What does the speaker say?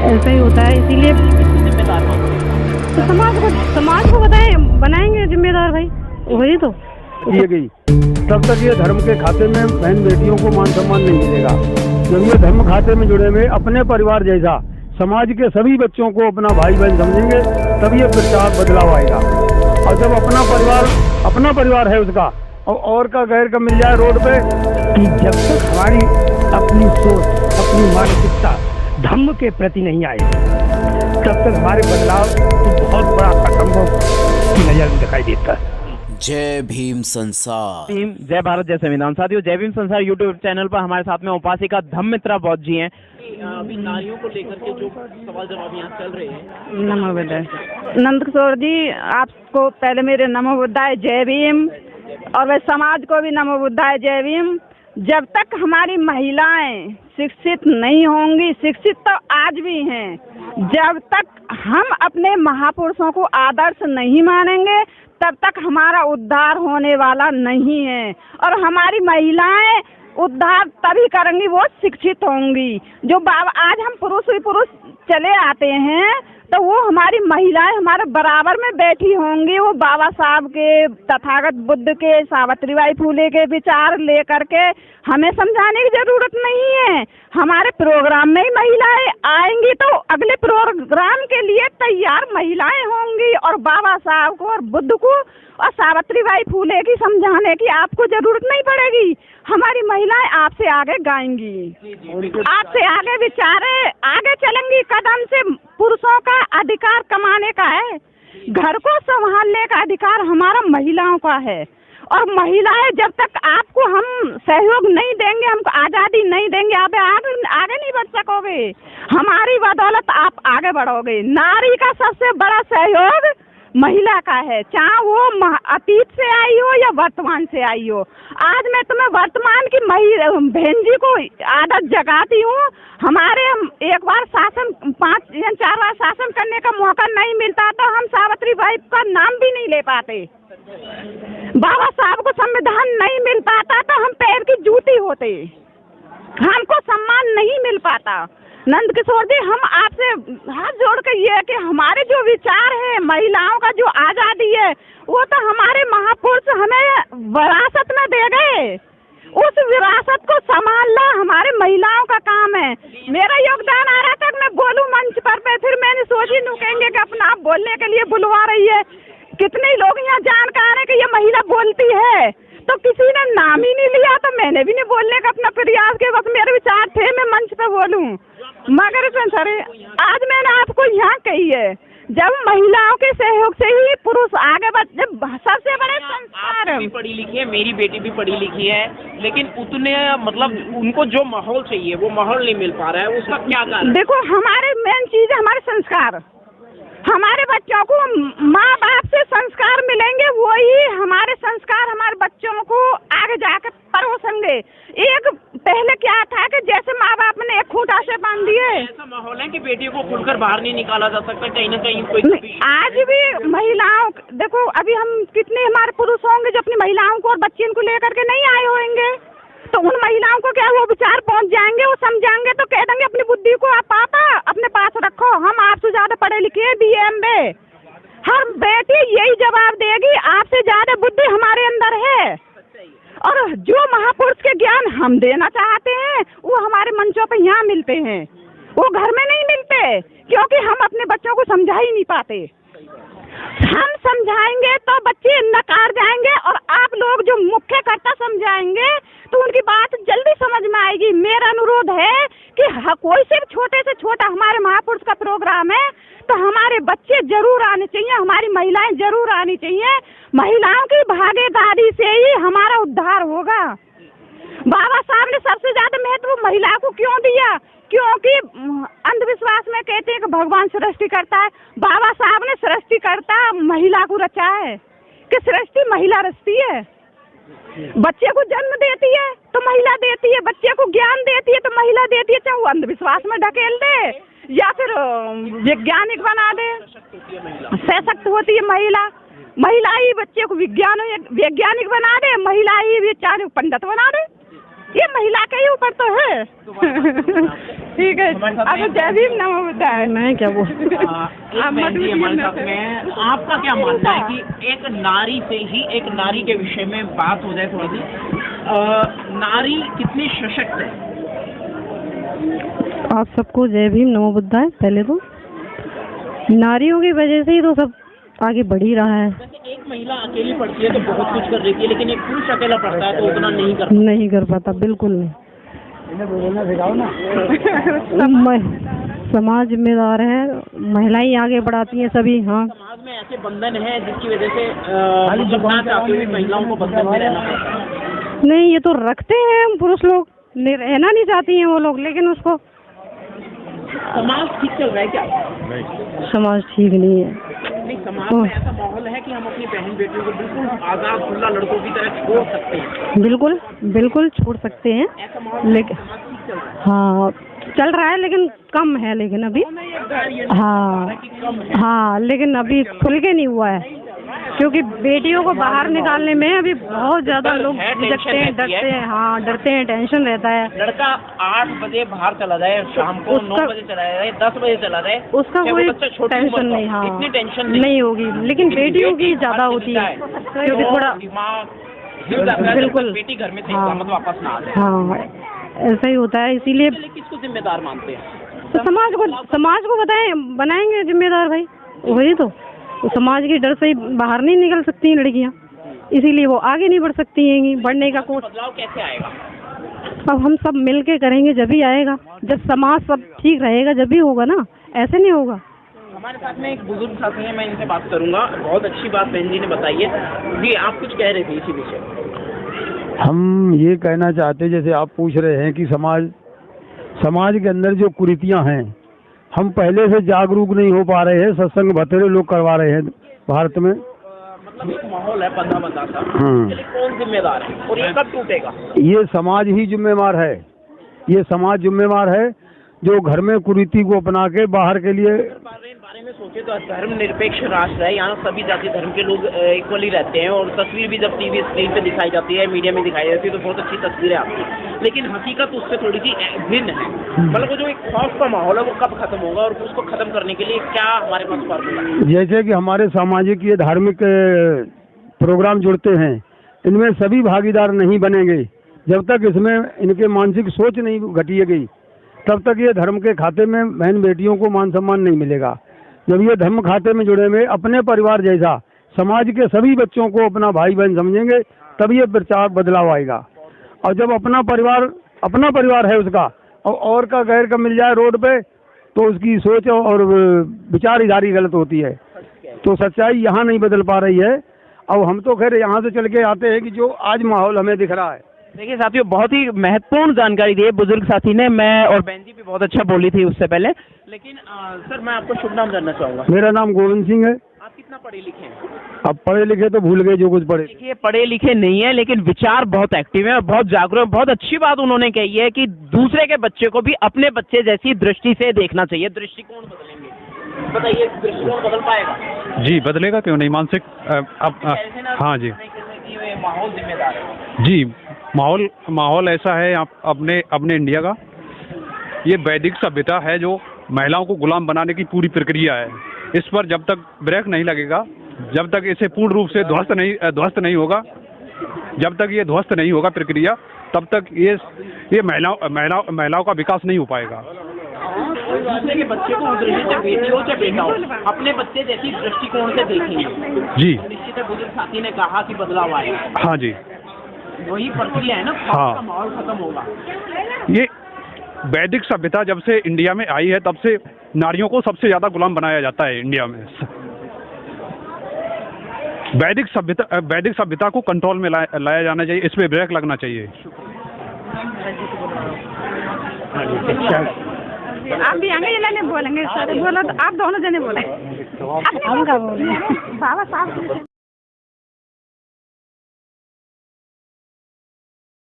ऐसा ही होता है, इसीलिए जिम्मेदार कौन है? तो समाज को बताएं, बनाएंगे जिम्मेदार भाई, वही तो दी गई। तब तक ये धर्म के खाते में बहन बेटियों को मान सम्मान नहीं मिलेगा। जब ये धर्म खाते में जुड़े हुए अपने परिवार जैसा समाज के सभी बच्चों को अपना भाई बहन समझेंगे, तब ये प्रचार बदलाव आएगा। और जब अपना परिवार है उसका और का गैर का मिल जाए रोड पे, कि जब तक हमारी अपनी सोच, अपनी मानसिकता धर्म के प्रति नहीं आए, तब तक हमारे बदलाव तो बहुत बड़ा असंभव की नजर में दिखाई देता है। जय भीम संसार, जय भारत, जय संविधान। साथियों, जय भीम संसार यूट्यूब चैनल पर हमारे साथ में उपासिका धम्मित्रा बौद्ध जी हैं। अभी नारियों को लेकर के जो सवाल जवाब यहाँ चल रहे हैं। नमो बुद्धाय। नंद किशोर जी, आपको पहले मेरे नमो बुद्धाय जय भीम, और वह समाज को भी नमो बुद्धाय जय भीम। जब तक हमारी महिलाएं शिक्षित नहीं होंगी, शिक्षित तो आज भी हैं, जब तक हम अपने महापुरुषों को आदर्श नहीं मानेंगे, तब तक हमारा उद्धार होने वाला नहीं है। और हमारी महिलाएं उद्धार तभी करेंगी, वो शिक्षित होंगी। जो बाबा आज हम पुरुष चले आते हैं, तो वो हमारी महिलाएं हमारे बराबर में बैठी होंगी। वो बाबा साहब के, तथागत बुद्ध के, सावित्रीबाई फुले के विचार लेकर के हमें समझाने की जरूरत नहीं है। हमारे प्रोग्राम में ही महिलाएं आएंगी, तो अगले प्रोग्राम के लिए तैयार महिलाएं होंगी। और बाबा साहब को और बुद्ध को और सावित्रीबाई फुले की समझाने की आपको जरूरत नहीं पड़ेगी। हमारी महिलाएं आपसे आगे गाएंगी, आपसे आगे विचारे, आगे चलेंगी कदम से। पुरुषों का अधिकार कमाने का है, घर को संभालने का अधिकार हमारा महिलाओं का है। और महिलाएं, जब तक आपको हम सहयोग नहीं देंगे, हमको आज़ादी नहीं देंगे, आप आगे नहीं बढ़ सकोगे। हमारी बदौलत आप आगे बढ़ोगे। नारी का सबसे बड़ा सहयोग महिला का है, चाहे वो अतीत से आई हो या वर्तमान से आई हो। आज मैं तुम्हें वर्तमान की बहन जी को आदत जगाती हूँ। हमारे एक बार शासन 5 या 4 बार शासन करने का मौका नहीं मिलता, तो हम सावित्रीबाई का नाम भी नहीं ले पाते। बाबा साहब को संविधान नहीं मिल पाता, तो हम पैर की जूती होते, हमको सम्मान नहीं मिल पाता। नंद किशोर जी, हम आपसे हाथ जोड़ कर ये है कि हमारे जो विचार है, महिलाओं का जो आज़ादी है, वो तो हमारे महापुरुष हमें विरासत में दे गए। उस विरासत को संभालना हमारे महिलाओं का काम है। मेरा योगदान आ रहा था कि मैं बोलूं मंच पर, फिर मैंने सोची नू कहेंगे कि अपना आप बोलने के लिए बुलवा रही है। कितने लोग यहाँ जानकार है कि ये महिला बोलती है, तो किसी ने नाम ही नहीं लिया, तो मैंने भी नहीं बोलने का अपना प्रयास किया। बस मेरे विचार थे मैं मंच पे बोलूं, मगर सर आज मैंने आपको यहाँ कही है, जब महिलाओं के सहयोग से ही पुरुष आगे बढ़। जब सबसे बड़े संस्कार, आप भी पढ़ी लिखी है, मेरी बेटी भी पढ़ी लिखी है, लेकिन उतने मतलब उनको जो माहौल चाहिए वो माहौल नहीं मिल पा रहा है। उसका क्या कारण? देखो, हमारे मेन चीज है हमारे संस्कार। हमारे बच्चों को माँ बाप से संस्कार मिलेंगे, वही हमारे संस्कार हमारे बच्चों को आगे जाकर परोसेंगे। एक पहले क्या था कि जैसे माँ बाप ने एक खूंटा से बांध दिए, ऐसा माहौल है कि बेटियों को खुलकर बाहर नहीं निकाला जा सकता, कहीं ना कहीं कोई। आज भी महिलाओं, देखो अभी हम कितने हमारे पुरुष होंगे जो अपनी महिलाओं को और बच्चियों को लेकर के नहीं आए होंगे, तो उन महिलाओं को क्या वो विचार पहुंच जाएंगे, वो समझाएंगे, तो कह देंगे अपनी बुद्धि को आप पापा अपने पास रखो, हम आपसे ज्यादा पढ़े लिखे BA MA। हर बेटी यही जवाब देगी, आपसे ज्यादा बुद्धि हमारे अंदर है। और जो महापुरुष के ज्ञान हम देना चाहते हैं, वो हमारे मंचों पे यहाँ मिलते हैं, वो घर में नहीं मिलते, क्योंकि हम अपने बच्चों को समझा ही नहीं पाते। हम समझाएंगे तो बच्चे नकार जाएंगे, और आप लोग जो मुख्य कर्ता समझाएंगे तो उनकी बात जल्दी समझ में आएगी। मेरा अनुरोध है कि कोई से छोटे से छोटा हमारे महापुरुष का प्रोग्राम है, तो हमारे बच्चे जरूर आने चाहिए, हमारी महिलाएं जरूर आनी चाहिए। महिलाओं की भागीदारी से ही हमारा उद्धार होगा। बाबा साहब ने सबसे ज्यादा महत्व महिला को क्यों दिया? क्योंकि अंधविश्वास में कहते हैं कि भगवान सृष्टि करता है। बाबा साहब ने सृष्टि करता महिला को रचा है, कि सृष्टि महिला रचती है। बच्चे को जन्म देती है तो महिला देती है, बच्चे को ज्ञान देती है तो महिला देती है, चाहे वो अंधविश्वास में ढकेल दे या फिर वैज्ञानिक बना दे। सशक्त होती है महिला। महिला ही बच्चे को वैज्ञानिक बना दे, महिला ही चाहे पंडित बना दे। ये महिला के ही ऊपर तो है। ठीक है, अब जय भीम नमो बुद्धाय। मैं क्या बोल आपका क्या मानना है कि एक नारी से ही एक नारी के विषय में बात हो जाए थोड़ी सी, नारी कितनी सशक्त है? आप सबको जय भीम नमो बुद्धाय। पहले तो नारियों की वजह से ही तो सब आगे बढ़ ही रहा है। वैसे एक महिला अकेली पढ़ती है तो बहुत कुछ कर देती है, लेकिन एक पुरुष अकेला पढ़ता है तो उतना नहीं कर पाता। बिल्कुल नहीं। समाज जिम्मेदार है, महिलाएं आगे बढ़ाती हैं सभी। हाँ, समाज में ऐसे बंधन है जिसकी वजह से महिलाओं को बंधन में रहना पड़ता है। नहीं, ये तो रखते हैं पुरुष लोग, रहना नहीं चाहती हैं वो लोग, लेकिन उसको समाज ठीक चल रहा है क्या? समाज ठीक नहीं है। नहीं, समाज में ऐसा माहौल है कि हम अपनी बहन बेटियों को बिल्कुल आजाद खुला लड़कों की तरह छोड़ सकते हैं। बिल्कुल बिल्कुल छोड़ सकते हैं, लेकिन हाँ चल रहा है, लेकिन कम है। लेकिन अभी हाँ लेकिन अभी खुल के नहीं हुआ है, क्योंकि बेटियों को बाहर निकालने में अभी बहुत ज्यादा लोग झिझकते हैं, डरते हैं। हाँ, डरते हैं, टेंशन रहता है। लड़का 8 बजे बाहर चला जाए, शाम को 9 बजे चला जाए, 10 बजे चला जाए, उसका कोई टेंशन नहीं। हाँ, इतनी टेंशन नहीं होगी, लेकिन बेटियों की ज्यादा होती है, क्योंकि थोड़ा बिल्कुल बेटी घर में मतलब वापस ना आ जाए। हाँ, ऐसा ही होता है। इसीलिए किसको जिम्मेदार मानते हैं? तो समाज को बनाएंगे जिम्मेदार भाई, वही तो समाज के डर से ही बाहर नहीं निकल सकती हैं लड़कियां, इसीलिए वो आगे नहीं बढ़ सकती हैं। बढ़ने का कोई बदलाव कैसे आएगा? अब हम सब मिल के करेंगे जब ही आएगा, जब समाज सब ठीक रहेगा जब ही होगा ना, ऐसे नहीं होगा। हमारे साथ में एक बुजुर्ग साथी है, मैं इनसे बात करूंगा। बहुत अच्छी बात बहन जी ने बताई है जी। आप कुछ कह रहे थे इसी विषय? हम ये कहना चाहते, जैसे आप पूछ रहे हैं कि समाज के अंदर जो कुरीतियां हैं, हम पहले से जागरूक नहीं हो पा रहे हैं। सत्संग बतेरे लोग करवा रहे हैं भारत में। मतलब एक माहौल है बंधा सा, कौन जिम्मेदार है और ये कब टूटेगा? ये समाज ही जिम्मेवार है। ये समाज जिम्मेवार है जो घर में कुरीति को अपना के बाहर के लिए। बारे में सोचे तो धर्म निरपेक्ष राष्ट्र है, यहाँ सभी जाति धर्म के लोग इक्वली रहते हैं, और तस्वीर भी जब टीवी स्क्रीन पे दिखाई जाती है, मीडिया में दिखाई जाती है तो बहुत अच्छी तस्वीरें आती है, लेकिन हकीकत उससे थोड़ी सी भिन्न है। मतलब वो जो एक खौफ का माहौल है वो कब खत्म होगा और उसको खत्म करने के लिए क्या हमारे पास फॉर्मूला? जैसे कि हमारे सामाजिक ये धार्मिक प्रोग्राम जुड़ते हैं, इनमें सभी भागीदार नहीं बनेंगे जब तक इसमें इनके मानसिक सोच नहीं घटी गई, तब तक ये धर्म के खाते में बहन बेटियों को मान सम्मान नहीं मिलेगा। जब ये धर्म खाते में जुड़े हुए अपने परिवार जैसा समाज के सभी बच्चों को अपना भाई बहन समझेंगे, तब ये प्रचार बदलाव आएगा। और जब अपना परिवार है उसका, और का गैर का मिल जाए रोड पे, तो उसकी सोच और विचारधारा गलत होती है। तो सच्चाई यहाँ नहीं बदल पा रही है। अब हम तो खैर यहाँ से चल के आते हैं कि जो आज माहौल हमें दिख रहा है। देखिए साथियों, बहुत ही महत्वपूर्ण जानकारी दी है बुजुर्ग साथी ने। मैं और बहन जी भी बहुत अच्छा बोली थी उससे पहले, लेकिन सर मैं आपको शुभ नाम जानना चाहूँगा। मेरा नाम गोविंद सिंह है। आप कितना पढ़े लिखे हैं? अब पढ़े लिखे तो भूल गए जो कुछ पढ़े। देखिए, पढ़े लिखे नहीं है, लेकिन विचार बहुत एक्टिव है और बहुत जागरूक। बहुत अच्छी बात उन्होंने कही है कि दूसरे के बच्चे को भी अपने बच्चे जैसी दृष्टि से देखना चाहिए। दृष्टिकोण बदलेंगे, बताइए दृष्टिकोण बदल पाएगा? जी बदलेगा, क्यों नहीं। मानसिक हाँ जी, माहौल जिम्मेदार है जी। माहौल ऐसा है आप अपने इंडिया का, ये वैदिक सभ्यता है जो महिलाओं को गुलाम बनाने की पूरी प्रक्रिया है। इस पर जब तक ब्रेक नहीं लगेगा, जब तक इसे पूर्ण रूप से ध्वस्त नहीं होगा, जब तक ये ध्वस्त नहीं होगा प्रक्रिया, तब तक ये महिलाओं का विकास नहीं हो पाएगा। दूसरे के बच्चे को बेटी हो चाहे बेटा हो, अपने बच्चे जैसी दृष्टिकोण से देखेंगे जी। निश्चित है, बुजुर्ग साथी ने कहा कि बदलाव आएगा। हाँ जी, वही प्रक्रिया है ना। हाँ, माहौल खत्म होगा। ये वैदिक सभ्यता जब से इंडिया में आई है, तब से नारियों को सबसे ज्यादा गुलाम बनाया जाता है इंडिया में। वैदिक सभ्यता को कंट्रोल में लाया जाना चाहिए, इस पे ब्रेक लगना चाहिए। आप भी आगे ये लेने बोलेंगे सर, बोलो तो आप दोनों जने बोले। हम का बोले बाबा साहब।